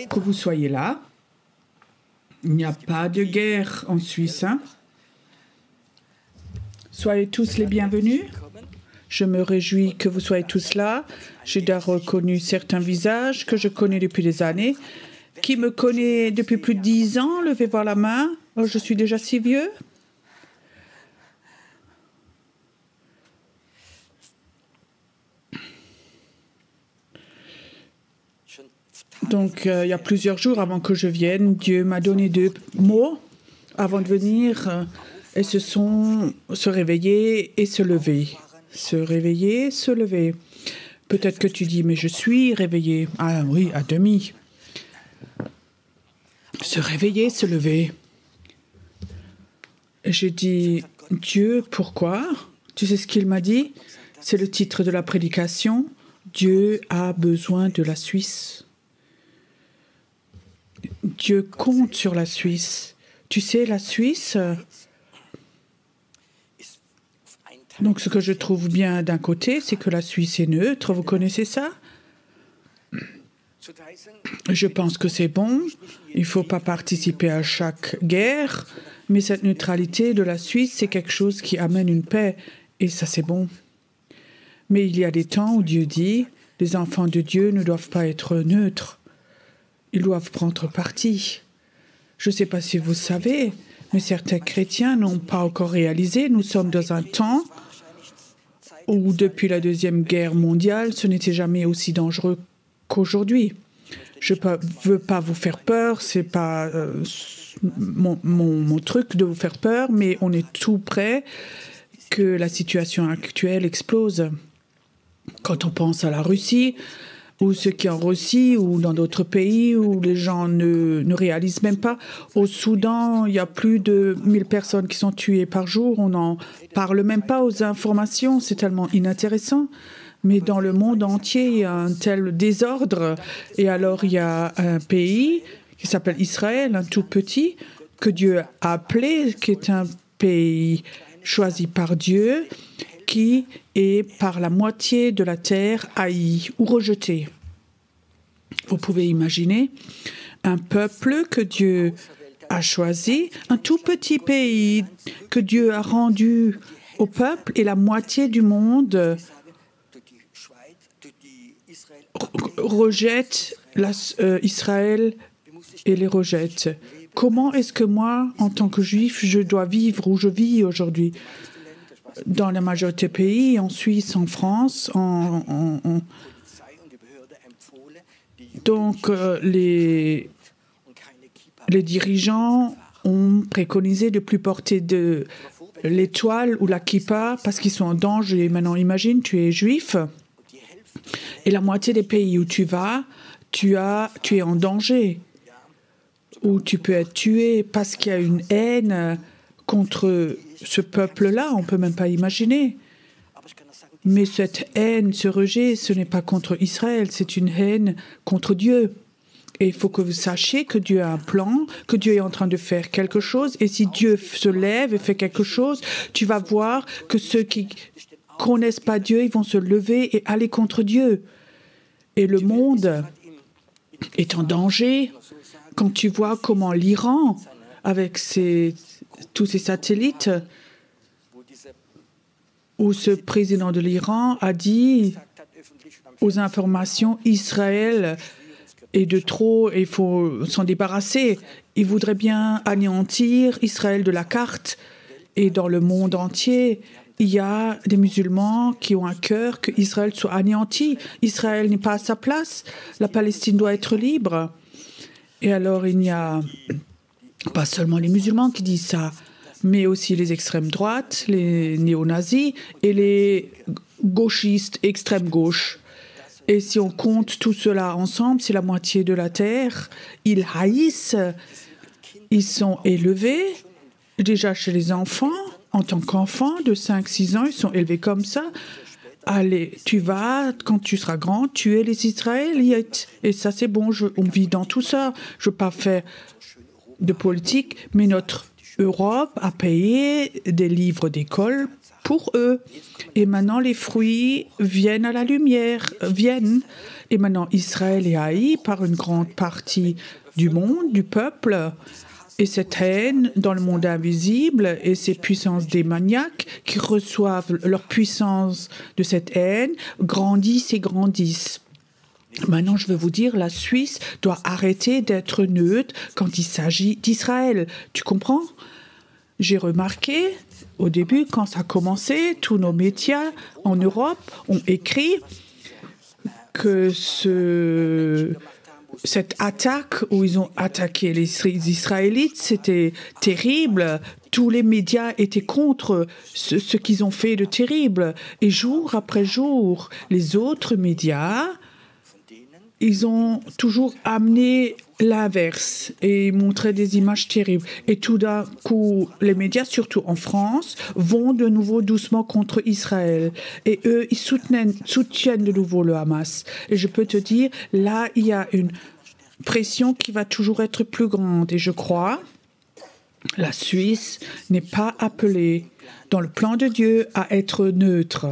Que vous soyez là. Il n'y a pas de guerre en Suisse. Hein? Soyez tous les bienvenus. Je me réjouis que vous soyez tous là. J'ai déjà reconnu certains visages que je connais depuis des années. Qui me connaît depuis plus de 10 ans? Levez voir la main. Oh, je suis déjà si vieux. Donc, il y a plusieurs jours avant que je vienne, Dieu m'a donné 2 mots avant de venir, et ce sont se réveiller et se lever. Se réveiller, se lever. Peut-être que tu dis, mais je suis réveillé. Ah oui, à demi. Se réveiller, se lever. J'ai dit, Dieu, pourquoi? Tu sais ce qu'il m'a dit? C'est le titre de la prédication. Dieu a besoin de la Suisse. Dieu compte sur la Suisse. Tu sais, la Suisse... Donc, ce que je trouve bien d'un côté, c'est que la Suisse est neutre. Vous connaissez ça? Je pense que c'est bon. Il ne faut pas participer à chaque guerre. Mais cette neutralité de la Suisse, c'est quelque chose qui amène une paix. Et ça, c'est bon. Mais il y a des temps où Dieu dit, les enfants de Dieu ne doivent pas être neutres. Ils doivent prendre parti. Je ne sais pas si vous savez, mais certains chrétiens n'ont pas encore réalisé. Nous sommes dans un temps où, depuis la Deuxième Guerre mondiale, ce n'était jamais aussi dangereux qu'aujourd'hui. Je ne veux pas vous faire peur, ce n'est pas mon truc de vous faire peur, mais on est tout près que la situation actuelle explose. Quand on pense à la Russie, ou ce qui est en Russie, ou dans d'autres pays où les gens ne réalisent même pas. Au Soudan, il y a plus de 1000 personnes qui sont tuées par jour. On n'en parle même pas aux informations. C'est tellement inintéressant. Mais dans le monde entier, il y a un tel désordre. Et alors, il y a un pays qui s'appelle Israël, un tout petit, que Dieu a appelé, qui est un pays choisi par Dieu, qui est par la moitié de la terre haï ou rejeté. Vous pouvez imaginer un peuple que Dieu a choisi, un tout petit pays que Dieu a rendu au peuple, et la moitié du monde rejette Israël et les rejette. Comment est-ce que moi, en tant que juif, je dois vivre où je vis aujourd'hui? Dans la majorité des pays, en Suisse, en France, donc les dirigeants ont préconisé de ne plus porter de l'étoile ou la kippa parce qu'ils sont en danger. Maintenant, imagine, tu es juif et la moitié des pays où tu vas, tu es en danger, ou tu peux être tué parce qu'il y a une haine contre ce peuple-là, on ne peut même pas imaginer. Mais cette haine, ce rejet, ce n'est pas contre Israël, c'est une haine contre Dieu. Et il faut que vous sachiez que Dieu a un plan, que Dieu est en train de faire quelque chose. Et si Dieu se lève et fait quelque chose, tu vas voir que ceux qui ne connaissent pas Dieu, ils vont se lever et aller contre Dieu. Et le monde est en danger. Quand tu vois comment l'Iran, avec tous ces satellites, où ce président de l'Iran a dit aux informations Israël est de trop et il faut s'en débarrasser. Il voudrait bien anéantir Israël de la carte. Et dans le monde entier, il y a des musulmans qui ont à cœur qu'Israël soit anéanti. Israël n'est pas à sa place. La Palestine doit être libre. Et alors, il n'y a pas seulement les musulmans qui disent ça, mais aussi les extrêmes droites, les néo-nazis et les gauchistes, extrême gauche. Et si on compte tout cela ensemble, c'est la moitié de la terre. Ils haïssent, ils sont élevés, déjà chez les enfants, en tant qu'enfants de 5-6 ans, ils sont élevés comme ça. Allez, tu vas, quand tu seras grand, tuer les Israélites. Et ça, c'est bon, on vit dans tout ça. Je ne veux pas faire de politique, mais notre Europe a payé des livres d'école pour eux. Et maintenant, les fruits viennent à la lumière, viennent. Et maintenant, Israël est haï par une grande partie du monde, du peuple. Et cette haine dans le monde invisible et ces puissances démoniaques qui reçoivent leur puissance de cette haine grandissent et grandissent. Maintenant, je veux vous dire, la Suisse doit arrêter d'être neutre quand il s'agit d'Israël. Tu comprends? J'ai remarqué, au début, quand ça a commencé, tous nos médias en Europe ont écrit que cette attaque où ils ont attaqué les Israélites, c'était terrible. Tous les médias étaient contre ce qu'ils ont fait de terrible. Et jour après jour, les autres médias, ils ont toujours amené l'inverse et montré des images terribles. Et tout d'un coup, les médias, surtout en France, vont de nouveau doucement contre Israël. Et eux, ils soutiennent de nouveau le Hamas. Et je peux te dire, là, il y a une pression qui va toujours être plus grande. Et je crois, la Suisse n'est pas appelée, dans le plan de Dieu, à être neutre.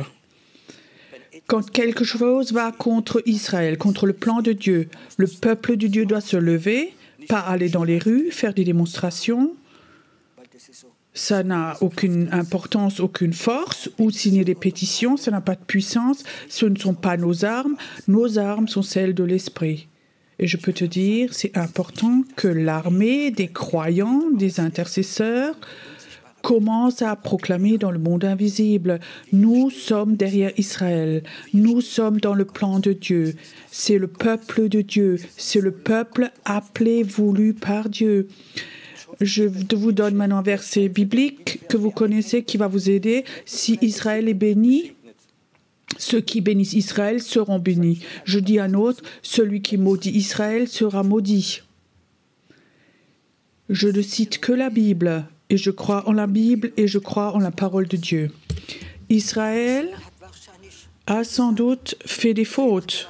Quand quelque chose va contre Israël, contre le plan de Dieu, le peuple de Dieu doit se lever, pas aller dans les rues, faire des démonstrations. Ça n'a aucune importance, aucune force, ou signer des pétitions, ça n'a pas de puissance. Ce ne sont pas nos armes sont celles de l'esprit. Et je peux te dire, c'est important que l'armée des croyants, des intercesseurs, commence à proclamer dans le monde invisible. Nous sommes derrière Israël. Nous sommes dans le plan de Dieu. C'est le peuple de Dieu. C'est le peuple appelé, voulu par Dieu. Je vous donne maintenant un verset biblique que vous connaissez qui va vous aider. Si Israël est béni, ceux qui bénissent Israël seront bénis. Je dis à un autre, celui qui maudit Israël sera maudit. Je ne cite que la Bible. Et je crois en la Bible et je crois en la parole de Dieu. Israël a sans doute fait des fautes.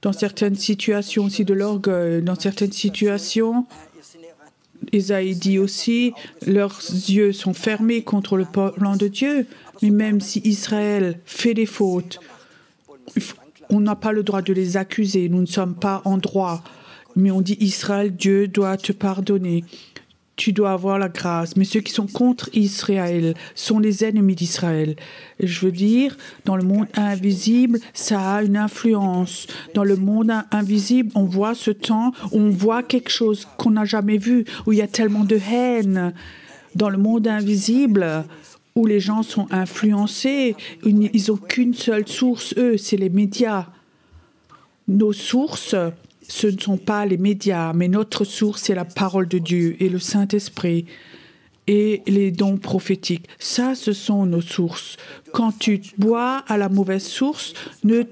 Dans certaines situations aussi de l'orgueil, dans certaines situations, Isaïe dit aussi, leurs yeux sont fermés contre le plan de Dieu. Mais même si Israël fait des fautes, on n'a pas le droit de les accuser. Nous ne sommes pas en droit. Mais on dit Israël, Dieu doit te pardonner. Tu dois avoir la grâce. Mais ceux qui sont contre Israël sont les ennemis d'Israël. Et je veux dire, dans le monde invisible, ça a une influence. Dans le monde invisible, on voit ce temps, on voit quelque chose qu'on n'a jamais vu, où il y a tellement de haine. Dans le monde invisible, où les gens sont influencés, ils n'ont qu'une seule source, eux, c'est les médias. Nos sources, ce ne sont pas les médias, mais notre source, c'est la parole de Dieu et le Saint-Esprit et les dons prophétiques. Ça, ce sont nos sources. Quand tu bois à la mauvaise source, ne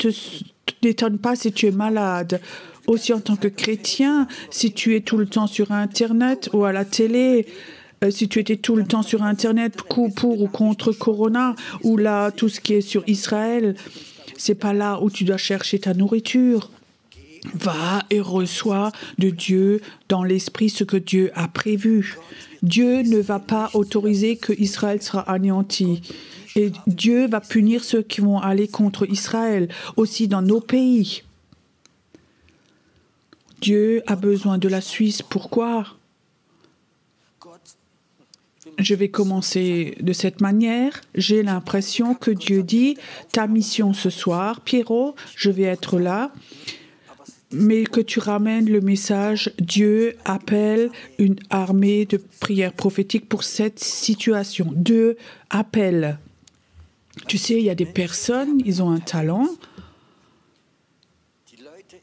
t'étonne pas si tu es malade. Aussi en tant que chrétien, si tu es tout le temps sur Internet ou à la télé, si tu étais tout le temps sur Internet pour ou contre Corona, ou là, tout ce qui est sur Israël, c'est pas là où tu dois chercher ta nourriture. Va et reçois de Dieu dans l'esprit ce que Dieu a prévu. Dieu ne va pas autoriser que Israël sera anéanti. Et Dieu va punir ceux qui vont aller contre Israël, aussi dans nos pays. Dieu a besoin de la Suisse. Pourquoi? Je vais commencer de cette manière. J'ai l'impression que Dieu dit, ta mission ce soir, Pierrot, je vais être là. Mais que tu ramènes le message, Dieu appelle une armée de prières prophétiques pour cette situation. Dieu appelle. Tu sais, il y a des personnes, ils ont un talent.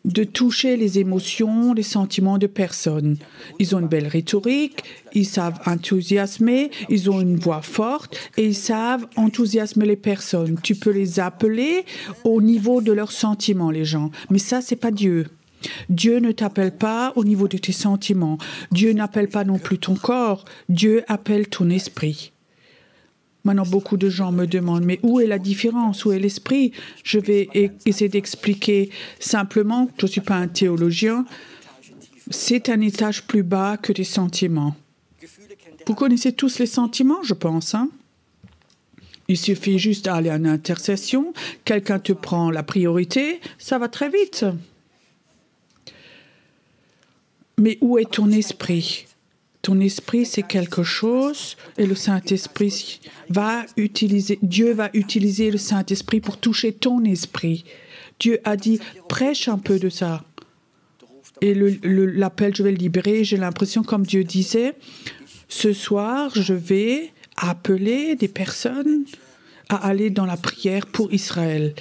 de toucher les émotions, les sentiments de personnes. Ils ont une belle rhétorique, ils savent enthousiasmer, ils ont une voix forte et ils savent enthousiasmer les personnes. Tu peux les appeler au niveau de leurs sentiments, les gens. Mais ça, c'est pas Dieu. Dieu ne t'appelle pas au niveau de tes sentiments. Dieu n'appelle pas non plus ton corps. Dieu appelle ton esprit. Maintenant, beaucoup de gens me demandent, mais où est la différence? Où est l'esprit? Je vais essayer d'expliquer simplement, je ne suis pas un théologien, c'est un étage plus bas que les sentiments. Vous connaissez tous les sentiments, je pense, hein? Il suffit juste d'aller en intercession, quelqu'un te prend la priorité, ça va très vite. Mais où est ton esprit? Ton esprit, c'est quelque chose et le Saint-Esprit Dieu va utiliser le Saint-Esprit pour toucher ton esprit. Dieu a dit, prêche un peu de ça. Et l'appel, je vais le libérer. J'ai l'impression, comme Dieu disait, ce soir, je vais appeler des personnes à aller dans la prière pour Israël.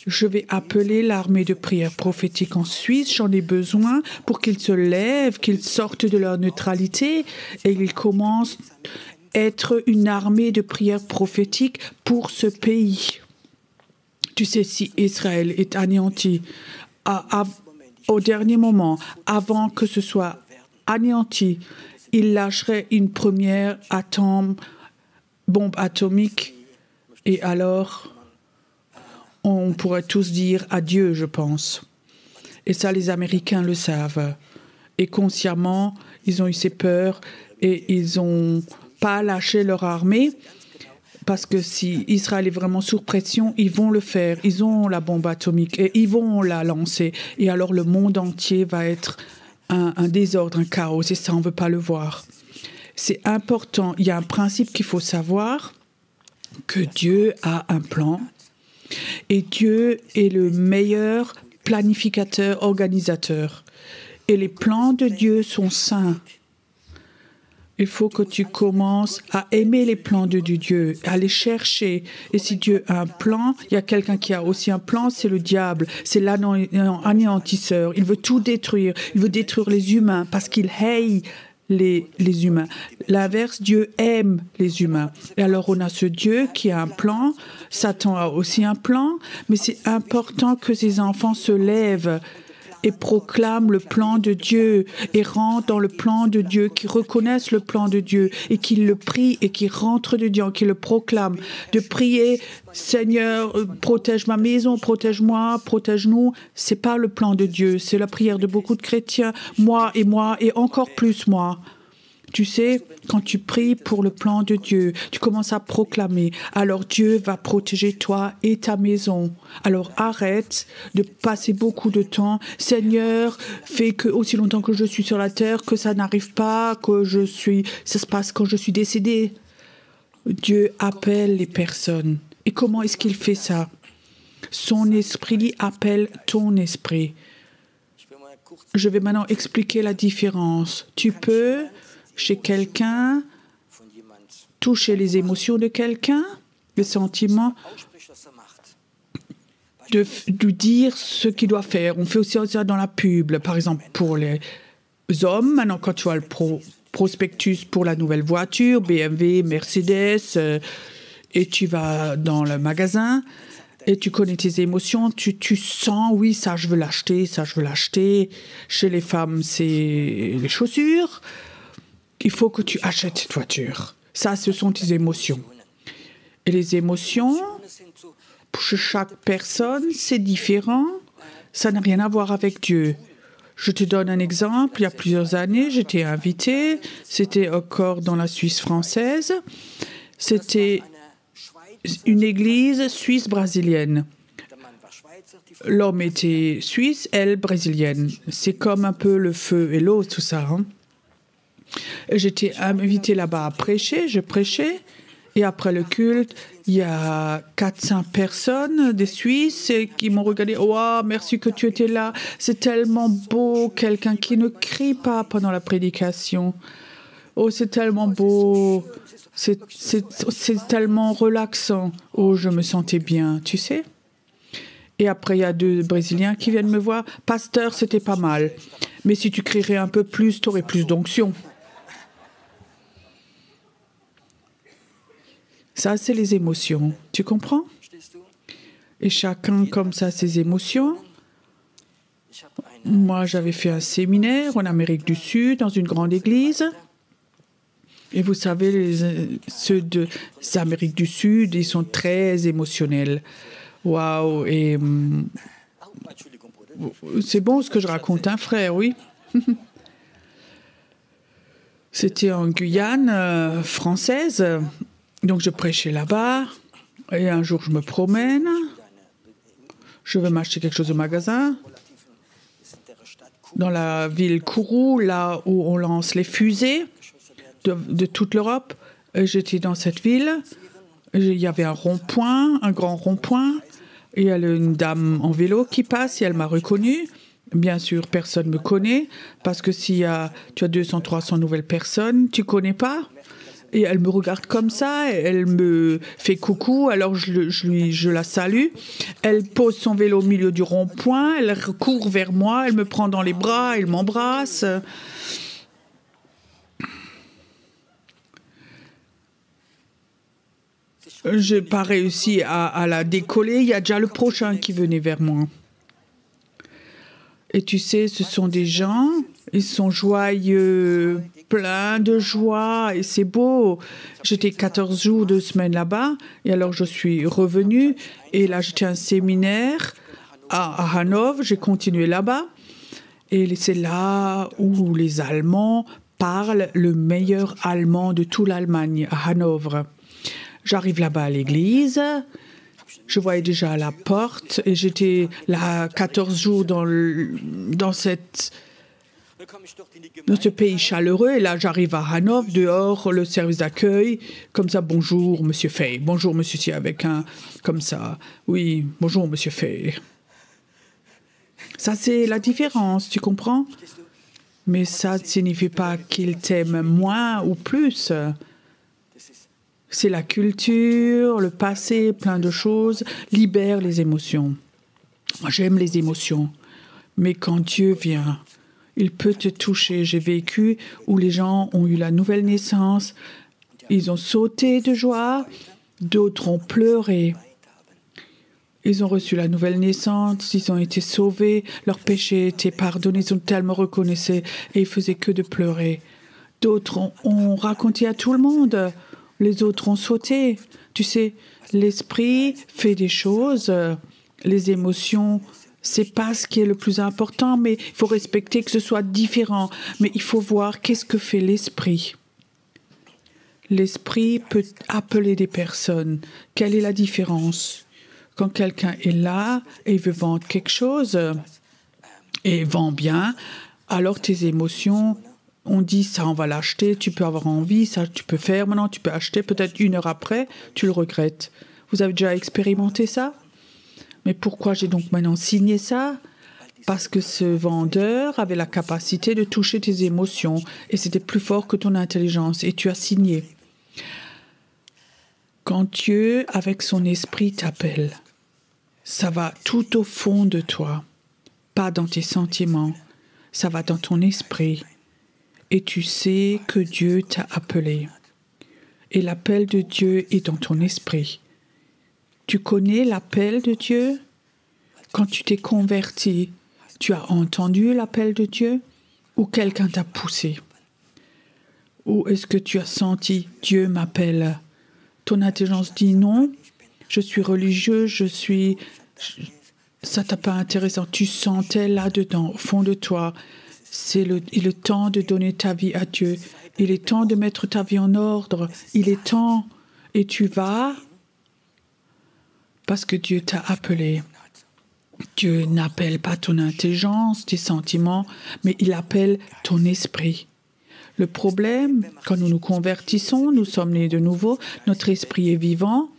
Je vais appeler l'armée de prière prophétique en Suisse. J'en ai besoin pour qu'ils se lèvent, qu'ils sortent de leur neutralité et qu'ils commencent à être une armée de prière prophétique pour ce pays. Tu sais, si Israël est anéanti au dernier moment, avant que ce soit anéanti, il lâcherait une première bombe atomique et alors on pourrait tous dire adieu, je pense. Et ça, les Américains le savent. Et consciemment, ils ont eu ces peurs et ils n'ont pas lâché leur armée parce que si Israël est vraiment sous pression, ils vont le faire. Ils ont la bombe atomique et ils vont la lancer. Et alors le monde entier va être un désordre, un chaos. Et ça, on ne veut pas le voir. C'est important. Il y a un principe qu'il faut savoir, que Dieu a un plan. Et Dieu est le meilleur planificateur, organisateur. Et les plans de Dieu sont saints. Il faut que tu commences à aimer les plans de Dieu, à les chercher. Et si Dieu a un plan, il y a quelqu'un qui a aussi un plan, c'est le diable. C'est l'anéantisseur. Il veut tout détruire. Il veut détruire les humains parce qu'il haït les humains. L'inverse, Dieu aime les humains. Et alors on a ce Dieu qui a un plan, Satan a aussi un plan, mais c'est important que ces enfants se lèvent et proclament le plan de Dieu et rentrent dans le plan de Dieu, qui reconnaissent le plan de Dieu et qui le prient et qui rentrent dedans, qui le proclament. De prier, Seigneur, protège ma maison, protège-moi, protège-nous. C'est pas le plan de Dieu, c'est la prière de beaucoup de chrétiens. Moi et encore plus moi. Tu sais, quand tu pries pour le plan de Dieu, tu commences à proclamer. Alors Dieu va protéger toi et ta maison. Alors arrête de passer beaucoup de temps. Seigneur, fais que aussi longtemps que je suis sur la terre, que ça n'arrive pas, ça se passe quand je suis décédé. Dieu appelle les personnes. Et comment est-ce qu'il fait ça? Son esprit appelle ton esprit. Je vais maintenant expliquer la différence. Tu peux chez quelqu'un, toucher les émotions de quelqu'un, les sentiments, de lui dire ce qu'il doit faire. On fait aussi ça dans la pub, par exemple pour les hommes. Maintenant, quand tu vois le prospectus pour la nouvelle voiture, BMW, Mercedes, et tu vas dans le magasin et tu connais tes émotions, tu sens, oui, ça je veux l'acheter, ça je veux l'acheter. Chez les femmes, c'est les chaussures. Il faut que tu achètes cette voiture. Ça, ce sont tes émotions. Et les émotions, pour chaque personne, c'est différent. Ça n'a rien à voir avec Dieu. Je te donne un exemple. Il y a plusieurs années, j'étais invitée. C'était encore dans la Suisse française. C'était une église suisse-brésilienne. L'homme était suisse, elle brésilienne. C'est comme un peu le feu et l'eau, tout ça, hein. J'étais invitée là-bas à prêcher, je prêchais, et après le culte, il y a 400 personnes des Suisses qui m'ont regardé. « Oh, merci que tu étais là, c'est tellement beau, quelqu'un qui ne crie pas pendant la prédication. Oh, c'est tellement beau, c'est tellement relaxant. » Oh, je me sentais bien, tu sais. Et après, il y a 2 Brésiliens qui viennent me voir. Pasteur, c'était pas mal. Mais si tu crierais un peu plus, tu aurais plus d'onction. Ça, c'est les émotions. Tu comprends? Et chacun, comme ça, ses émotions. Moi, j'avais fait un séminaire en Amérique du Sud, dans une grande église. Et vous savez, ceux d'Amérique du Sud, ils sont très émotionnels. Waouh! Et c'est bon ce que je raconte, hein, frère, oui. C'était en Guyane française. Donc, je prêchais là-bas. Et un jour, je me promène. Je vais m'acheter quelque chose au magasin. Dans la ville Kourou, là où on lance les fusées de toute l'Europe. J'étais dans cette ville. Il y avait un rond-point, un grand rond-point. Et il y a une dame en vélo qui passe et elle m'a reconnue. Bien sûr, personne ne me connaît parce que tu as 200, 300 nouvelles personnes, tu ne connais pas. Et elle me regarde comme ça, elle me fait coucou, alors je la salue. Elle pose son vélo au milieu du rond-point, elle court vers moi, elle me prend dans les bras, elle m'embrasse. Je n'ai pas réussi à la décoller, il y a déjà le prochain qui venait vers moi. Et tu sais, ce sont des gens, ils sont joyeux, pleins de joie, et c'est beau. J'étais 14 jours, 2 semaines là-bas, et alors je suis revenue, et là j'étais à un séminaire à Hanovre, j'ai continué là-bas, et c'est là où les Allemands parlent le meilleur allemand de toute l'Allemagne, à Hanovre. J'arrive là-bas à l'église. Je voyais déjà à la porte et j'étais là 14 jours dans ce pays chaleureux. Et là, j'arrive à Hanovre, dehors, le service d'accueil, comme ça, bonjour, monsieur Fay. Bonjour, monsieur Si, avec un, comme ça. Oui, bonjour, monsieur Fay. Ça, c'est la différence, tu comprends? Mais ça ne signifie pas qu'il t'aime moins ou plus. C'est la culture, le passé, plein de choses, libère les émotions. Moi, j'aime les émotions. Mais quand Dieu vient, il peut te toucher. J'ai vécu où les gens ont eu la nouvelle naissance, ils ont sauté de joie, d'autres ont pleuré. Ils ont reçu la nouvelle naissance, ils ont été sauvés, leurs péchés étaient pardonnés, ils ont tellement reconnaissé et ils faisaient que de pleurer. D'autres ont raconté à tout le monde. Les autres ont sauté. Tu sais, l'esprit fait des choses. Les émotions, c'est pas ce qui est le plus important, mais il faut respecter que ce soit différent. Mais il faut voir qu'est-ce que fait l'esprit. L'esprit peut appeler des personnes. Quelle est la différence? Quand quelqu'un est là et il veut vendre quelque chose et vend bien, alors tes émotions... On dit ça, on va l'acheter, tu peux avoir envie, ça tu peux faire, maintenant tu peux acheter, peut-être 1 heure après, tu le regrettes. Vous avez déjà expérimenté ça? Mais pourquoi j'ai donc maintenant signé ça? Parce que ce vendeur avait la capacité de toucher tes émotions et c'était plus fort que ton intelligence et tu as signé. Quand Dieu, avec son esprit, t'appelle, ça va tout au fond de toi, pas dans tes sentiments, ça va dans ton esprit. Et tu sais que Dieu t'a appelé. Et l'appel de Dieu est dans ton esprit. Tu connais l'appel de Dieu? Quand tu t'es converti, tu as entendu l'appel de Dieu? Ou quelqu'un t'a poussé? Ou est-ce que tu as senti Dieu m'appelle? Ton intelligence dit non, je suis religieux, ça t'a pas intéressant. Tu sentais là-dedans, au fond de toi, il est temps de donner ta vie à Dieu. Il est temps de mettre ta vie en ordre. Il est temps. Et tu vas parce que Dieu t'a appelé. Dieu n'appelle pas ton intelligence, tes sentiments, mais il appelle ton esprit. Le problème, quand nous nous convertissons, nous sommes nés de nouveau, notre esprit est vivant.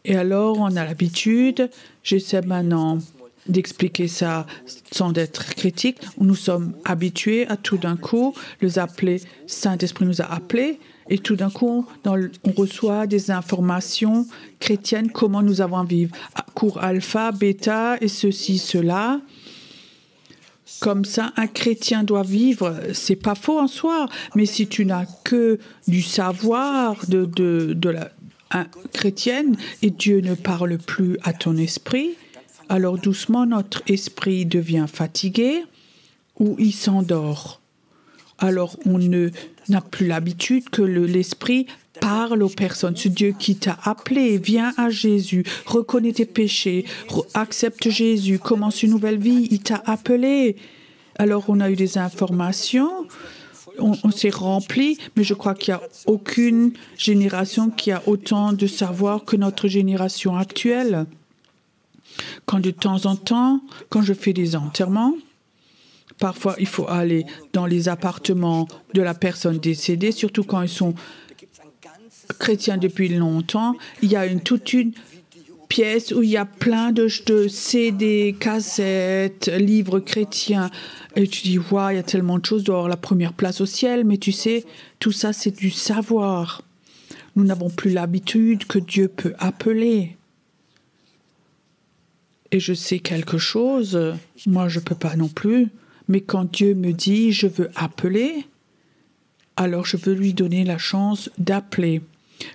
Et alors, on a l'habitude, j'essaie maintenant d'expliquer ça sans être critique. Nous sommes habitués à tout d'un coup les appeler, Saint-Esprit nous a appelés, et tout d'un coup, on reçoit des informations chrétiennes, comment nous avons à vivre. Cours alpha, bêta, et ceci, cela. Comme ça, un chrétien doit vivre. C'est pas faux en soi, mais si tu n'as que du savoir de la chrétienne et Dieu ne parle plus à ton esprit, alors doucement notre esprit devient fatigué ou il s'endort. Alors on n'a plus l'habitude que l'esprit parle aux personnes. Ce Dieu qui t'a appelé, viens à Jésus, reconnais tes péchés, accepte Jésus, commence une nouvelle vie, il t'a appelé. Alors on a eu des informations, on s'est rempli, mais je crois qu'il n'y a aucune génération qui a autant de savoir que notre génération actuelle. Quand de temps en temps, quand je fais des enterrements, parfois il faut aller dans les appartements de la personne décédée, surtout quand ils sont chrétiens depuis longtemps. Il y a toute une pièce où il y a plein de CD, cassettes, livres chrétiens. Et tu dis, waouh, il y a tellement de choses, il doit avoir la première place au ciel. Mais tu sais, tout ça, c'est du savoir. Nous n'avons plus l'habitude que Dieu peut appeler. Et je sais quelque chose, moi je ne peux pas non plus, mais quand Dieu me dit, je veux appeler, alors je veux lui donner la chance d'appeler.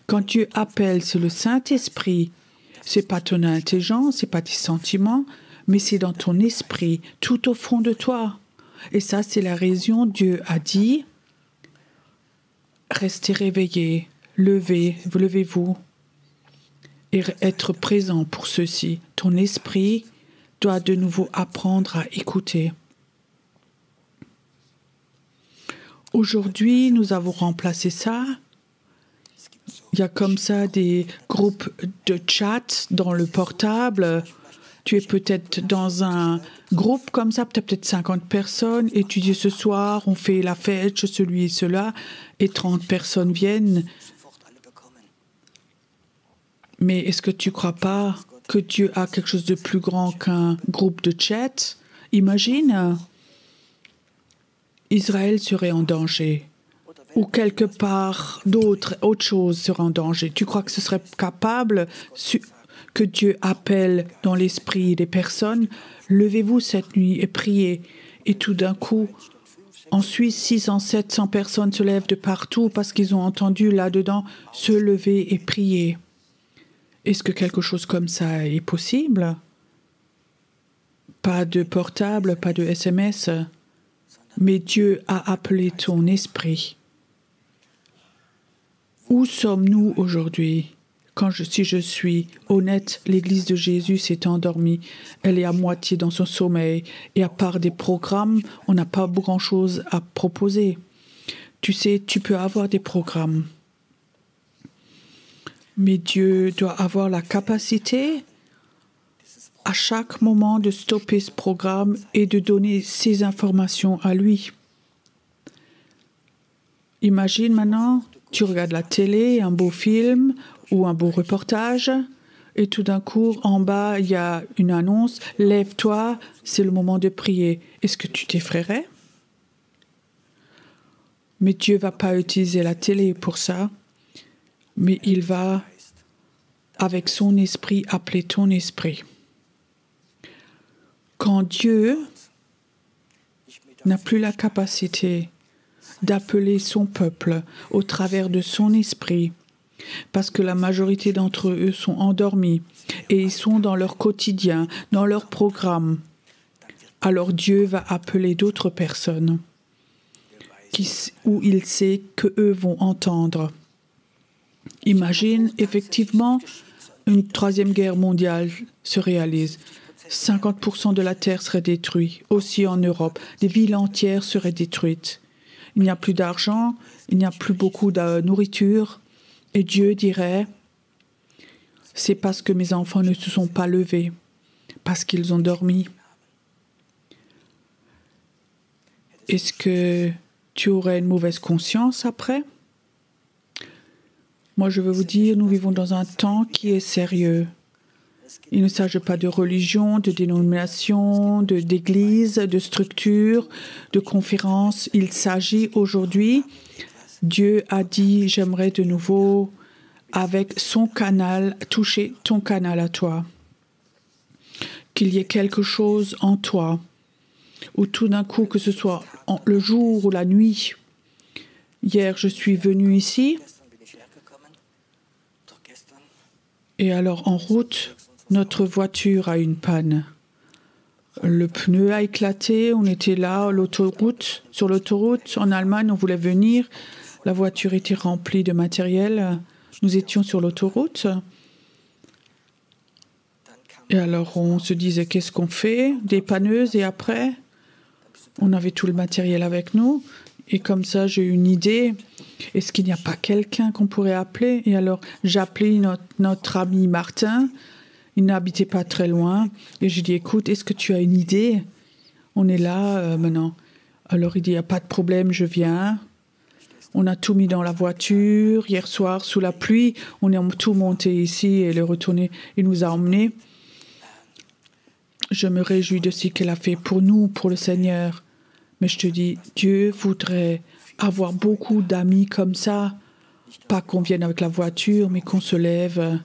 Quand Dieu appelle, c'est le Saint-Esprit. C'est pas ton intelligence, c'est pas tes sentiments, mais c'est dans ton esprit, tout au fond de toi. Et ça, c'est la raison. Dieu a dit, restez réveillés, levez-vous et être présent pour ceci. Ton esprit doit de nouveau apprendre à écouter. Aujourd'hui, nous avons remplacé ça. Il y a comme ça des groupes de chat dans le portable. Tu es peut-être dans un groupe comme ça, peut-être 50 personnes, et tu dis ce soir, on fait la fête chez celui et cela, et 30 personnes viennent. Mais est-ce que tu ne crois pas que Dieu a quelque chose de plus grand qu'un groupe de chat? Imagine, Israël serait en danger. Ou quelque part autre chose serait en danger. Tu crois que ce serait capable que Dieu appelle dans l'esprit des personnes? Levez-vous cette nuit et priez. Et tout d'un coup, en Suisse, 600, 700 personnes se lèvent de partout parce qu'ils ont entendu là-dedans se lever et prier. Est-ce que quelque chose comme ça est possible? Pas de portable, pas de SMS, mais Dieu a appelé ton esprit. Où sommes-nous aujourd'hui? Si je suis honnête, l'Église de Jésus s'est endormie. Elle est à moitié dans son sommeil. Et à part des programmes, on n'a pas grand-chose à proposer. Tu sais, tu peux avoir des programmes. Mais Dieu doit avoir la capacité à chaque moment de stopper ce programme et de donner ces informations à lui. Imagine maintenant, tu regardes la télé, un beau film ou un beau reportage, et tout d'un coup, en bas, il y a une annonce, « Lève-toi, c'est le moment de prier ». Est-ce que tu t'effraierais? Mais Dieu ne va pas utiliser la télé pour ça, mais il va, avec son esprit, appeler ton esprit. Quand Dieu n'a plus la capacité d'appeler son peuple au travers de son esprit, parce que la majorité d'entre eux sont endormis et ils sont dans leur quotidien, dans leur programme, alors Dieu va appeler d'autres personnes où il sait qu'eux vont entendre. Imagine, effectivement, une troisième guerre mondiale se réalise. 50% de la terre serait détruite, aussi en Europe. Des villes entières seraient détruites. Il n'y a plus d'argent, il n'y a plus beaucoup de nourriture. Et Dieu dirait, c'est parce que mes enfants ne se sont pas levés, parce qu'ils ont dormi. Est-ce que tu aurais une mauvaise conscience après? Moi, je veux vous dire, nous vivons dans un temps qui est sérieux. Il ne s'agit pas de religion, de dénomination, d'église, de structure, de conférence. Il s'agit aujourd'hui, Dieu a dit, j'aimerais de nouveau, avec son canal, toucher ton canal à toi. Qu'il y ait quelque chose en toi, ou tout d'un coup, que ce soit le jour ou la nuit. Hier, je suis venu ici, et alors en route, notre voiture a une panne. Le pneu a éclaté, on était là, sur l'autoroute, en Allemagne, on voulait venir. La voiture était remplie de matériel. Nous étions sur l'autoroute. Et alors, on se disait, qu'est-ce qu'on fait? Dépanneuse, et après, on avait tout le matériel avec nous. Et comme ça, j'ai eu une idée. Est-ce qu'il n'y a pas quelqu'un qu'on pourrait appeler? Et alors, j'ai appelé notre ami Martin. Il n'habitait pas très loin. Et j'ai dit, écoute, est-ce que tu as une idée? On est là maintenant. Alors, il dit, il n'y a pas de problème, je viens. On a tout mis dans la voiture. Hier soir, sous la pluie, on est tout monté ici et le retourné. Il nous a emmenés. Je me réjouis de ce qu'il a fait pour nous, pour le Seigneur. Mais je te dis, Dieu voudrait avoir beaucoup d'amis comme ça. Pas qu'on vienne avec la voiture, mais qu'on se lève,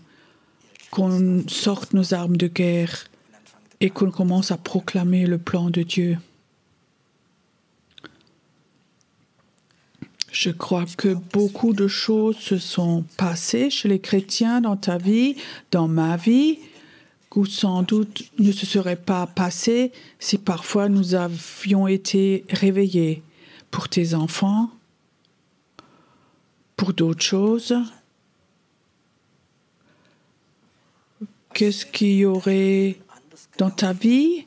qu'on sorte nos armes de guerre et qu'on commence à proclamer le plan de Dieu. Je crois que beaucoup de choses se sont passées chez les chrétiens dans ta vie, dans ma vie, qui sans doute ne se seraient pas passées si parfois nous avions été réveillés. Pour tes enfants, pour d'autres choses. Qu'est-ce qu'il y aurait dans ta vie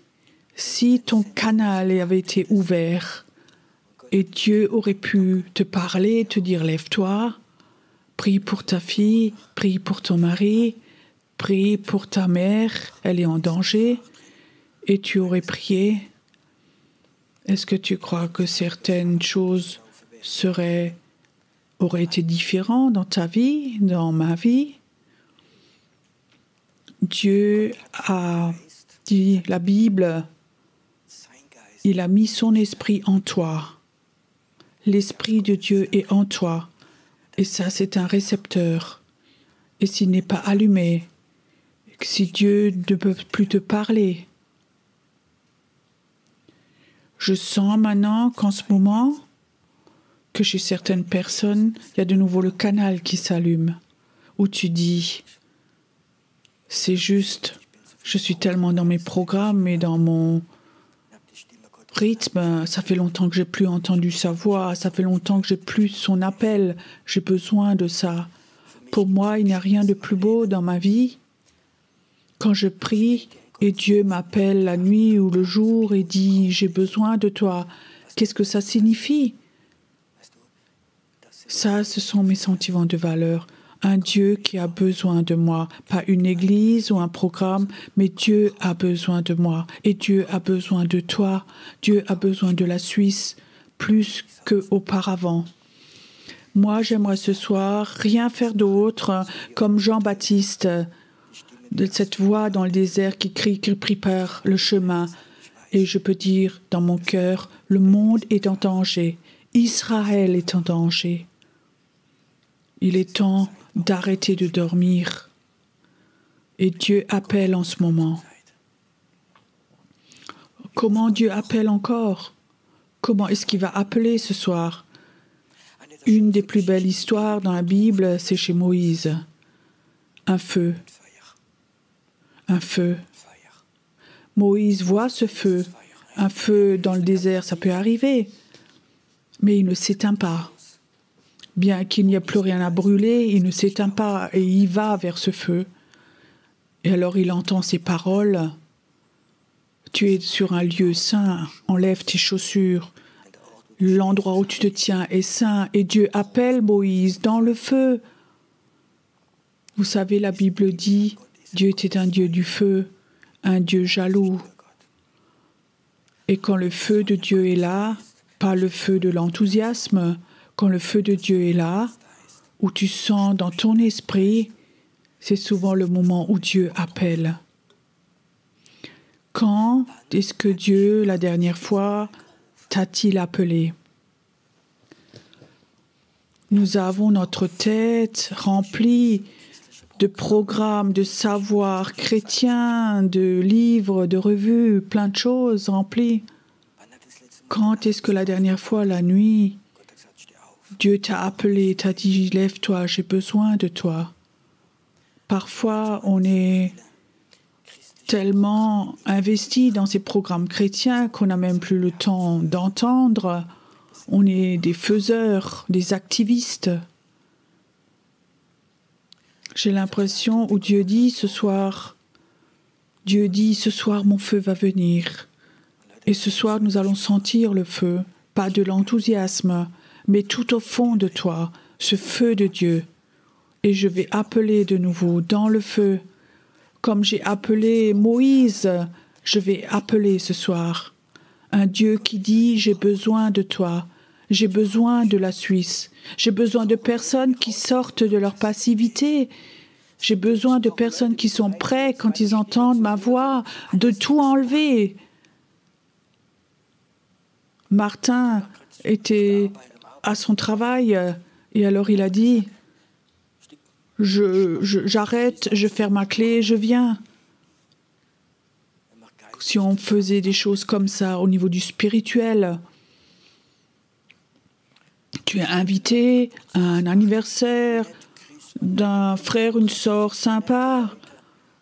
si ton canal avait été ouvert et Dieu aurait pu te parler, te dire lève-toi, prie pour ta fille, prie pour ton mari, prie pour ta mère, elle est en danger, et tu aurais prié. Est-ce que tu crois que certaines choses auraient été différentes dans ta vie, dans ma vie? Dieu a dit, la Bible, il a mis son esprit en toi. L'esprit de Dieu est en toi. Et ça, c'est un récepteur. Et s'il n'est pas allumé, si Dieu ne peut plus te parler, je sens maintenant qu'en ce moment, que chez certaines personnes, il y a de nouveau le canal qui s'allume, où tu dis, c'est juste, je suis tellement dans mes programmes et dans mon rythme, ça fait longtemps que j'ai plus entendu sa voix, ça fait longtemps que j'ai plus son appel, j'ai besoin de ça. Pour moi, il n'y a rien de plus beau dans ma vie. Quand je prie et Dieu m'appelle la nuit ou le jour et dit « j'ai besoin de toi », qu'est-ce que ça signifie? Ça, ce sont mes sentiments de valeur. Un Dieu qui a besoin de moi, pas une église ou un programme, mais Dieu a besoin de moi et Dieu a besoin de toi. Dieu a besoin de la Suisse plus qu'auparavant. Moi, j'aimerais ce soir rien faire d'autre comme Jean-Baptiste, de cette voix dans le désert qui crie, qui prépare le chemin. Et je peux dire dans mon cœur, le monde est en danger. Israël est en danger. Il est temps d'arrêter de dormir. Et Dieu appelle en ce moment. Comment Dieu appelle encore? Comment est-ce qu'il va appeler ce soir? Une des plus belles histoires dans la Bible, c'est chez Moïse. Un feu. Un feu. Moïse voit ce feu. Un feu dans le désert, ça peut arriver. Mais il ne s'éteint pas. Bien qu'il n'y ait plus rien à brûler, il ne s'éteint pas et il va vers ce feu. Et alors il entend ces paroles. Tu es sur un lieu saint, enlève tes chaussures. L'endroit où tu te tiens est saint et Dieu appelle Moïse dans le feu. Vous savez, la Bible dit, Dieu était un Dieu du feu, un Dieu jaloux. Et quand le feu de Dieu est là, pas le feu de l'enthousiasme, quand le feu de Dieu est là, où tu sens dans ton esprit, c'est souvent le moment où Dieu appelle. Quand est-ce que Dieu, la dernière fois, t'a-t-il appelé? Nous avons notre tête remplie de programmes, de savoirs chrétiens, de livres, de revues, plein de choses remplies. Quand est-ce que la dernière fois, la nuit, Dieu t'a appelé, t'a dit « Lève-toi, j'ai besoin de toi ». Parfois, on est tellement investi dans ces programmes chrétiens qu'on n'a même plus le temps d'entendre. On est des faiseurs, des activistes. J'ai l'impression où Dieu dit ce soir, mon feu va venir. Et ce soir, nous allons sentir le feu, pas de l'enthousiasme, mais tout au fond de toi, ce feu de Dieu. Et je vais appeler de nouveau dans le feu. Comme j'ai appelé Moïse, je vais appeler ce soir un Dieu qui dit « J'ai besoin de toi, j'ai besoin de la Suisse, j'ai besoin de personnes qui sortent de leur passivité, j'ai besoin de personnes qui sont prêtes quand ils entendent ma voix, de tout enlever. » Martin était à son travail et alors il a dit « J'arrête, je ferme ma clé, je viens. » Si on faisait des choses comme ça au niveau du spirituel, tu es invité à un anniversaire d'un frère, une sœur sympa,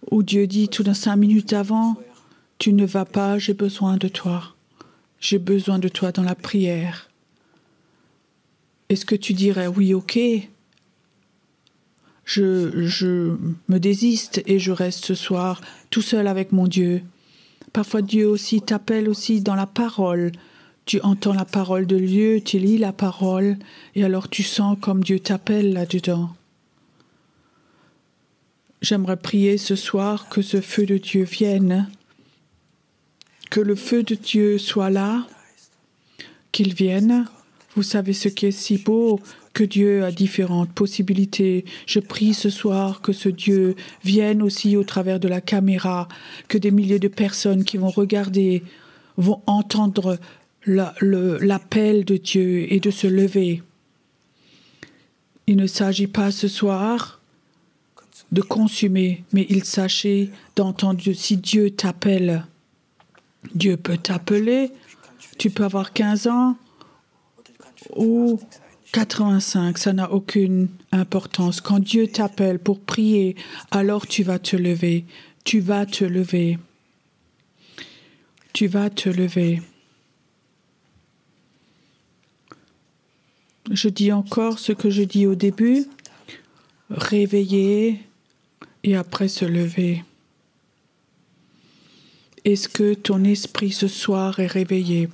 où Dieu dit tout dans 5 minutes avant, tu ne vas pas, j'ai besoin de toi. J'ai besoin de toi dans la prière. Est-ce que tu dirais oui, ok, je me désiste et je reste ce soir tout seul avec mon Dieu. Parfois Dieu aussi t'appelle aussi dans la parole. Tu entends la parole de Dieu, tu lis la parole et alors tu sens comme Dieu t'appelle là-dedans. J'aimerais prier ce soir que ce feu de Dieu vienne, que le feu de Dieu soit là, qu'il vienne. Vous savez ce qui est si beau, que Dieu a différentes possibilités. Je prie ce soir que ce Dieu vienne aussi au travers de la caméra, que des milliers de personnes qui vont regarder vont entendre l'appel de Dieu et de se lever. Il ne s'agit pas ce soir de consommer, mais il s'agit d'entendre si Dieu t'appelle. Dieu peut t'appeler, tu peux avoir 15 ans ou 85, ça n'a aucune importance. Quand Dieu t'appelle pour prier, alors tu vas te lever. Tu vas te lever. Tu vas te lever. Je dis encore ce que je dis au début, réveiller et après se lever. Est-ce que ton esprit ce soir est réveillé?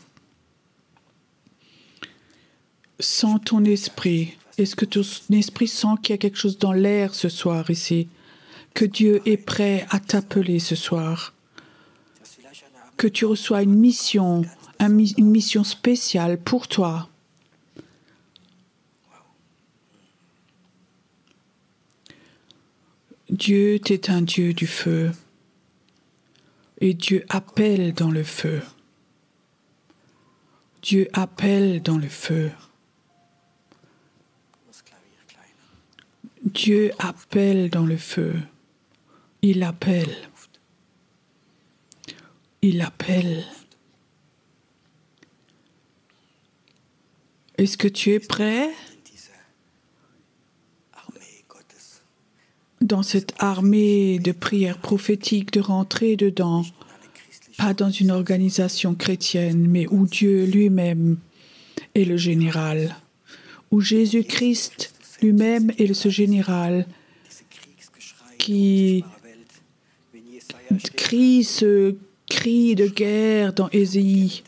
Sens ton esprit. Est-ce que ton esprit sent qu'il y a quelque chose dans l'air ce soir ici? Que Dieu est prêt à t'appeler ce soir? Que tu reçois une mission spéciale pour toi? Dieu, t'es un Dieu du feu. Et Dieu appelle dans le feu. Dieu appelle dans le feu. Dieu appelle dans le feu. Il appelle. Il appelle. Est-ce que tu es prêt dans cette armée de prières prophétiques de rentrer dedans, pas dans une organisation chrétienne, mais où Dieu lui-même est le général, où Jésus-Christ lui-même est ce général qui crie ce cri de guerre dans Ésaïe.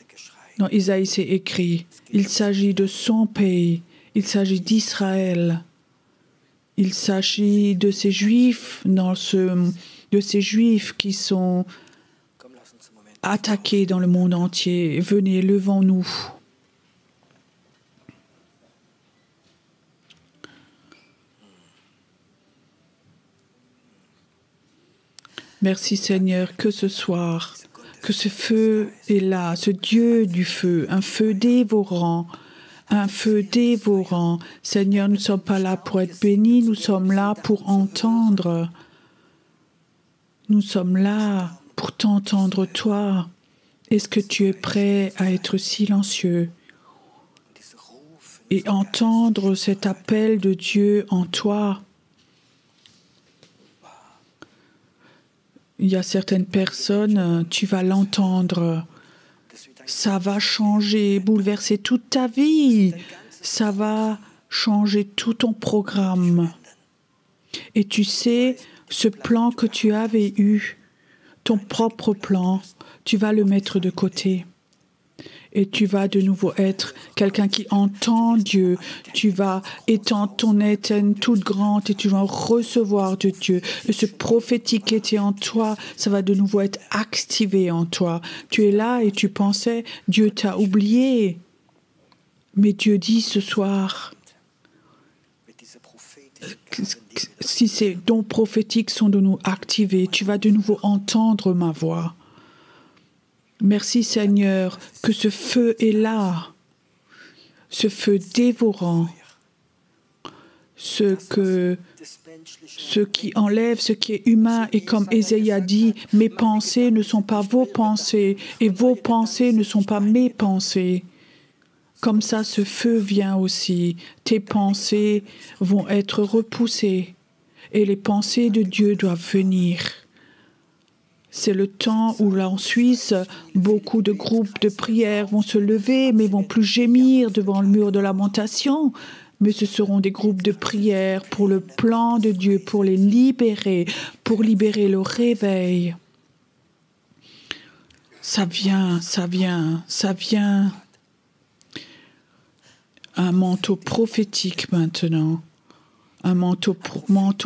Dans Ésaïe, c'est écrit. Il s'agit de son pays. Il s'agit d'Israël. Il s'agit de ces Juifs, de ces Juifs qui sont attaqués dans le monde entier. Venez, levons-nous. Merci Seigneur, que ce soir, que ce feu est là, ce Dieu du feu, un feu dévorant. Un feu dévorant. Seigneur, nous ne sommes pas là pour être bénis, nous sommes là pour entendre. Nous sommes là pour t'entendre, toi. Est-ce que tu es prêt à être silencieux et entendre cet appel de Dieu en toi? Il y a certaines personnes, tu vas l'entendre. Ça va changer, bouleverser toute ta vie. Ça va changer tout ton programme. Et tu sais, ce plan que tu avais eu, ton propre plan, tu vas le mettre de côté. Et tu vas de nouveau être quelqu'un qui entend Dieu. Tu vas étendre ton antenne toute grande et tu vas recevoir de Dieu. Et ce prophétique qui était en toi, ça va de nouveau être activé en toi. Tu es là et tu pensais, Dieu t'a oublié. Mais Dieu dit ce soir, si ces dons prophétiques sont de nous activés, tu vas de nouveau entendre ma voix. Merci Seigneur que ce feu est là, ce feu dévorant, ce qui enlève ce qui est humain. Et comme Ésaïe a dit, mes pensées ne sont pas vos pensées et vos pensées ne sont pas mes pensées. Comme ça, ce feu vient aussi. Tes pensées vont être repoussées et les pensées de Dieu doivent venir. C'est le temps où, là en Suisse, beaucoup de groupes de prière vont se lever, mais vont plus gémir devant le mur de lamentation. Mais ce seront des groupes de prière pour le plan de Dieu, pour les libérer, pour libérer le réveil. Ça vient, ça vient, ça vient. Un manteau prophétique maintenant. Un manteau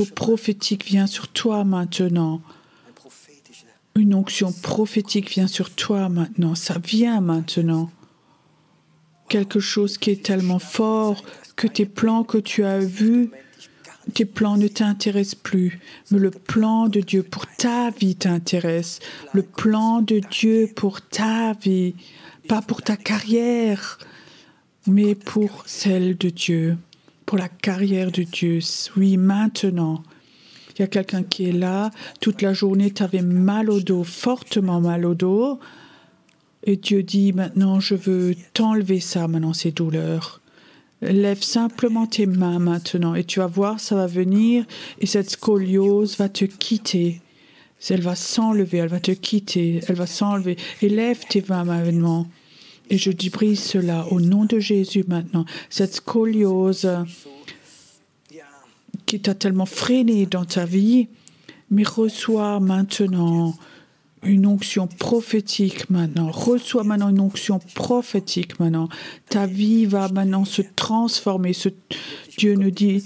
prophétique vient sur toi maintenant. Une onction prophétique vient sur toi maintenant. Ça vient maintenant. Quelque chose qui est tellement fort que tes plans que tu as vus, tes plans ne t'intéressent plus. Mais le plan de Dieu pour ta vie t'intéresse. Le plan de Dieu pour ta vie. Pas pour ta carrière, mais pour celle de Dieu. Pour la carrière de Dieu. Oui, maintenant. Il y a quelqu'un qui est là, toute la journée, tu avais mal au dos, fortement mal au dos. Et Dieu dit, maintenant, je veux t'enlever ça, maintenant, ces douleurs. Lève simplement tes mains maintenant et tu vas voir, ça va venir et cette scoliose va te quitter. Elle va s'enlever, elle va te quitter, elle va s'enlever. Et lève tes mains maintenant. Et je dis, brise cela au nom de Jésus maintenant. Cette scoliose qui t'a tellement freiné dans ta vie, mais reçois maintenant une onction prophétique maintenant. Reçois maintenant une onction prophétique maintenant. Ta vie va maintenant se transformer. Dieu ne dit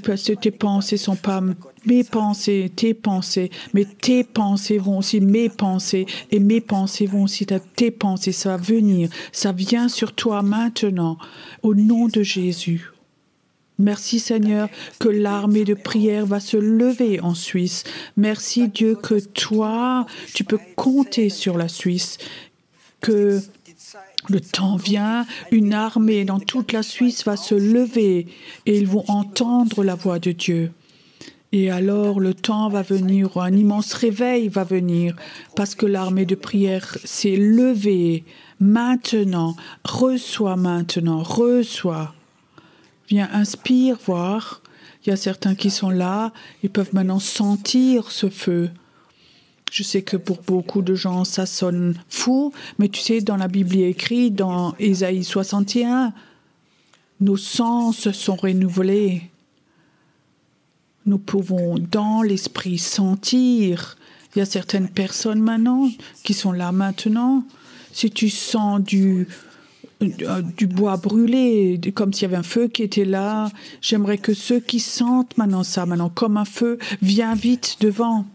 pas que tes pensées ne sont pas mes pensées, tes pensées, mais tes pensées vont aussi mes pensées, et mes pensées vont aussi tes pensées. Ça va venir, ça vient sur toi maintenant, au nom de Jésus. Merci Seigneur que l'armée de prière va se lever en Suisse. Merci Dieu que toi, tu peux compter sur la Suisse, que le temps vient, une armée dans toute la Suisse va se lever et ils vont entendre la voix de Dieu. Et alors le temps va venir, un immense réveil va venir parce que l'armée de prière s'est levée maintenant. Reçois maintenant, reçois. Viens, inspire, voir. Il y a certains qui sont là, ils peuvent maintenant sentir ce feu. Je sais que pour beaucoup de gens, ça sonne fou, mais tu sais, dans la Bible, il est écrit, dans Ésaïe 61, nos sens sont renouvelés. Nous pouvons, dans l'esprit, sentir. Il y a certaines personnes maintenant qui sont là maintenant. Si tu sens du bois brûlé, comme s'il y avait un feu qui était là. J'aimerais que ceux qui sentent maintenant ça, maintenant comme un feu, viens vite devant.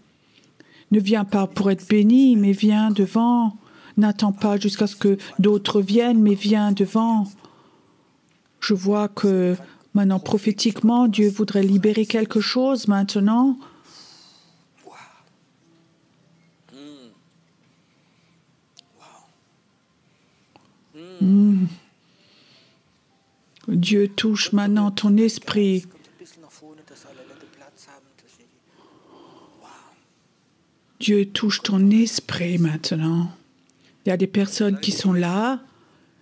Ne viens pas pour être béni, mais viens devant. N'attends pas jusqu'à ce que d'autres viennent, mais viens devant. Je vois que maintenant, prophétiquement, Dieu voudrait libérer quelque chose maintenant. Dieu touche maintenant ton esprit. Dieu touche ton esprit maintenant. Il y a des personnes qui sont là.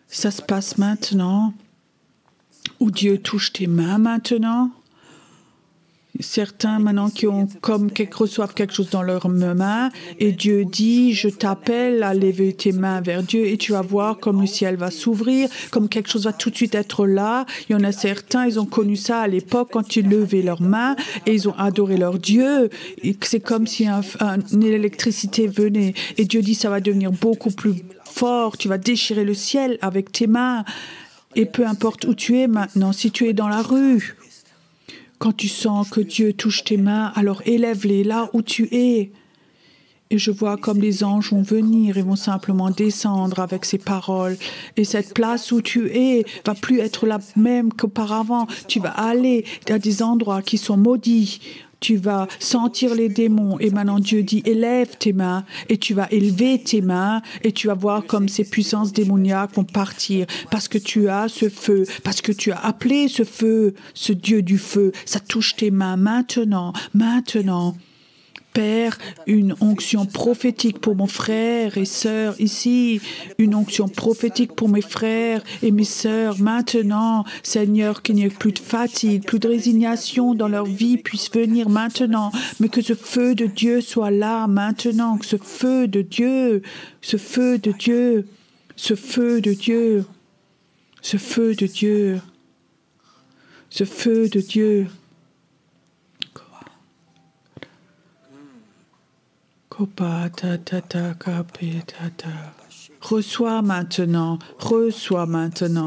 Ça se passe maintenant. Ou Dieu touche tes mains maintenant. Certains maintenant qui ont reçoivent quelque chose dans leurs mains et Dieu dit, je t'appelle à lever tes mains vers Dieu et tu vas voir comme le ciel va s'ouvrir, comme quelque chose va tout de suite être là. Il y en a certains, ils ont connu ça à l'époque quand ils levaient leurs mains et ils ont adoré leur Dieu. C'est comme si une électricité venait et Dieu dit, ça va devenir beaucoup plus fort, tu vas déchirer le ciel avec tes mains. Et peu importe où tu es maintenant, si tu es dans la rue, quand tu sens que Dieu touche tes mains, alors élève-les là où tu es. Et je vois comme les anges vont venir et vont simplement descendre avec ces paroles. Et cette place où tu es va plus être la même qu'auparavant. Tu vas aller à des endroits qui sont maudits. Tu vas sentir les démons. Et maintenant, Dieu dit, élève tes mains. Et tu vas élever tes mains. Et tu vas voir comme ces puissances démoniaques vont partir. Parce que tu as ce feu. Parce que tu as appelé ce feu, ce Dieu du feu. Ça touche tes mains maintenant. Maintenant. Père, une onction prophétique pour mon frère et sœur ici, une onction prophétique pour mes frères et mes sœurs maintenant. Seigneur, qu'il n'y ait plus de fatigue, plus de résignation dans leur vie puisse venir maintenant, mais que ce feu de Dieu soit là maintenant, que ce feu de Dieu, ce feu de Dieu, ce feu de Dieu, ce feu de Dieu, ce feu de Dieu. Reçois maintenant,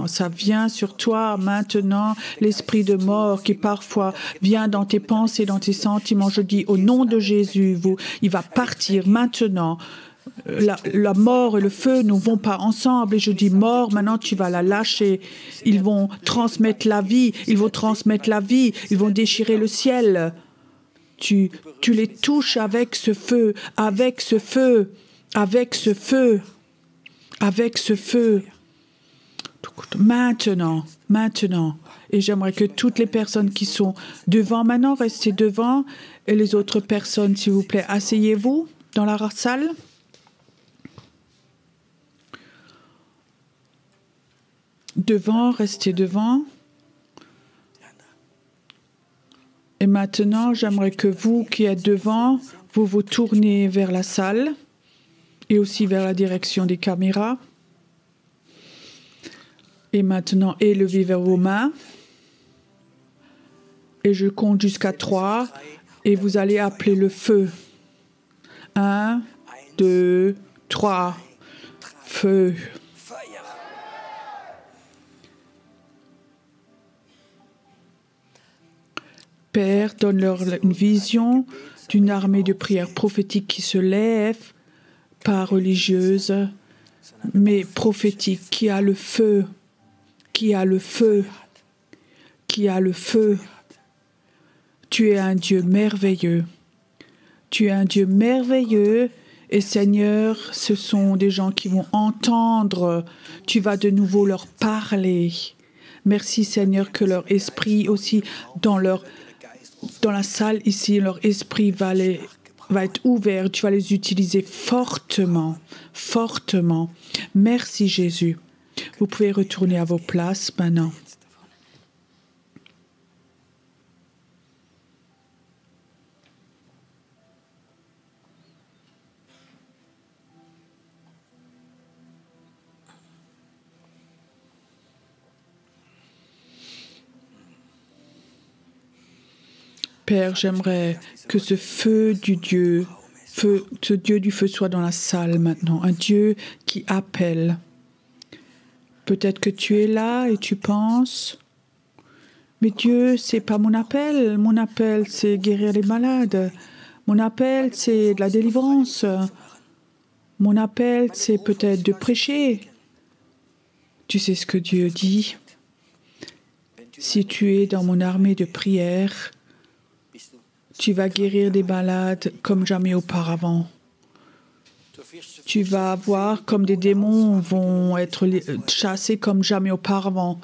ça vient sur toi maintenant, l'esprit de mort qui parfois vient dans tes pensées, dans tes sentiments. Je dis au nom de Jésus, il va partir maintenant. La mort et le feu ne vont pas ensemble et je dis mort, maintenant tu vas la lâcher. Ils vont transmettre la vie, ils vont déchirer le ciel. Tu les touches avec ce feu, avec ce feu, avec ce feu, avec ce feu. Maintenant. Et j'aimerais que toutes les personnes qui sont devant maintenant, restez devant. Et les autres personnes, s'il vous plaît, asseyez-vous dans la salle. Devant, restez devant. Et maintenant, j'aimerais que vous qui êtes devant, vous vous tournez vers la salle et aussi vers la direction des caméras. Et maintenant, élevez vers vos mains. Et je compte jusqu'à 3 et vous allez appeler le feu. 1, 2, 3. Feu. Père, donne-leur une vision d'une armée de prières prophétiques qui se lève, pas religieuse, mais prophétique, qui a le feu, qui a le feu, qui a le feu. Tu es un Dieu merveilleux. Tu es un Dieu merveilleux. Et Seigneur, ce sont des gens qui vont entendre. Tu vas de nouveau leur parler. Merci Seigneur que leur esprit aussi dans la salle ici, leur esprit va être ouvert. Tu vas les utiliser fortement, fortement. Merci Jésus. Vous pouvez retourner à vos places maintenant. Père, j'aimerais que ce feu du Dieu, ce Dieu du feu soit dans la salle maintenant. Un Dieu qui appelle. Peut-être que tu es là et tu penses, mais Dieu, c'est pas mon appel. Mon appel, c'est guérir les malades. Mon appel, c'est de la délivrance. Mon appel, c'est peut-être de prêcher. Tu sais ce que Dieu dit? Si tu es dans mon armée de prière, tu vas guérir des malades comme jamais auparavant. Tu vas voir comme des démons vont être chassés comme jamais auparavant.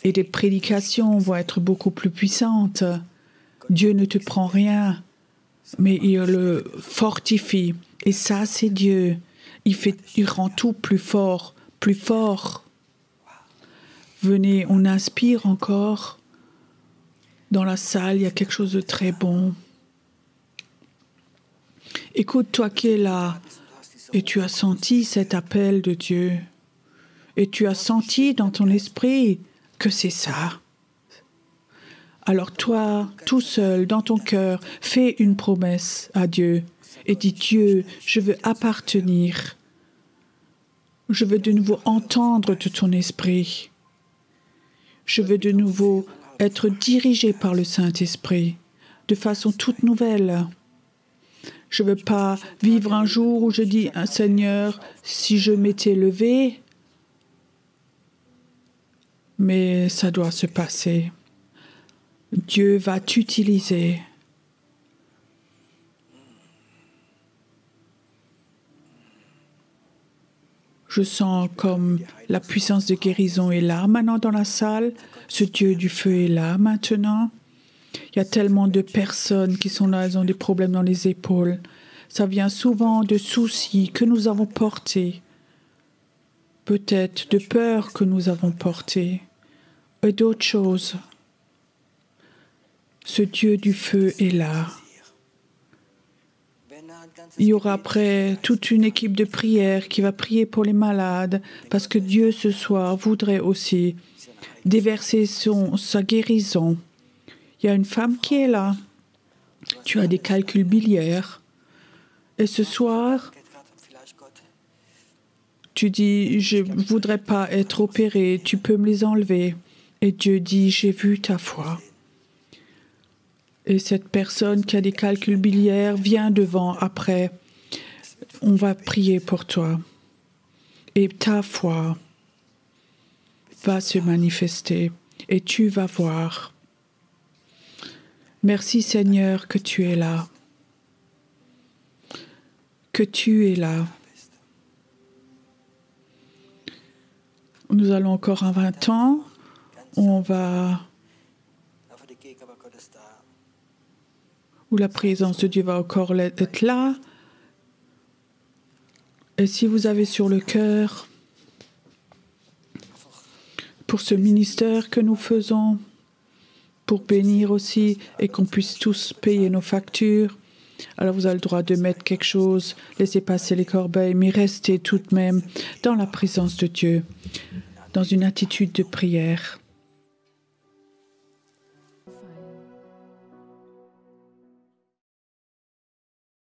et des prédications vont être beaucoup plus puissantes. Dieu ne te prend rien, mais il le fortifie. Et ça, c'est Dieu. Il rend tout plus fort, plus fort. Venez, on inspire encore. Dans la salle, il y a quelque chose de très bon. Écoute, toi qui es là, et tu as senti cet appel de Dieu, et tu as senti dans ton esprit que c'est ça. Alors toi, tout seul, dans ton cœur, fais une promesse à Dieu et dis, Dieu, je veux appartenir. Je veux de nouveau entendre de ton esprit. Je veux de nouveau être dirigé par le Saint-Esprit de façon toute nouvelle. Je ne veux pas vivre un jour où je dis, Seigneur, si je m'étais levé, mais ça doit se passer. Dieu va t'utiliser. Je sens comme la puissance de guérison est là maintenant dans la salle. Ce Dieu du feu est là maintenant. Il y a tellement de personnes qui sont là, elles ont des problèmes dans les épaules. Ça vient souvent de soucis que nous avons portés. Peut-être de peurs que nous avons portées. Et d'autres choses. Ce Dieu du feu est là. Il y aura après toute une équipe de prière qui va prier pour les malades parce que Dieu ce soir voudrait aussi déverser sa guérison. Il y a une femme qui est là. Tu as des calculs biliaires. Et ce soir, tu dis, je ne voudrais pas être opéré, tu peux me les enlever. Et Dieu dit, j'ai vu ta foi. Et cette personne qui a des calculs biliaires vient devant après. On va prier pour toi. Et ta foi va se manifester. Et tu vas voir. Merci Seigneur que tu es là. Que tu es là. Nous allons encore un 20 ans. Où la présence de Dieu va encore être là. Et si vous avez sur le cœur, pour ce ministère que nous faisons, pour bénir aussi et qu'on puisse tous payer nos factures, alors vous avez le droit de mettre quelque chose, laissez passer les corbeilles, mais restez tout de même dans la présence de Dieu, dans une attitude de prière.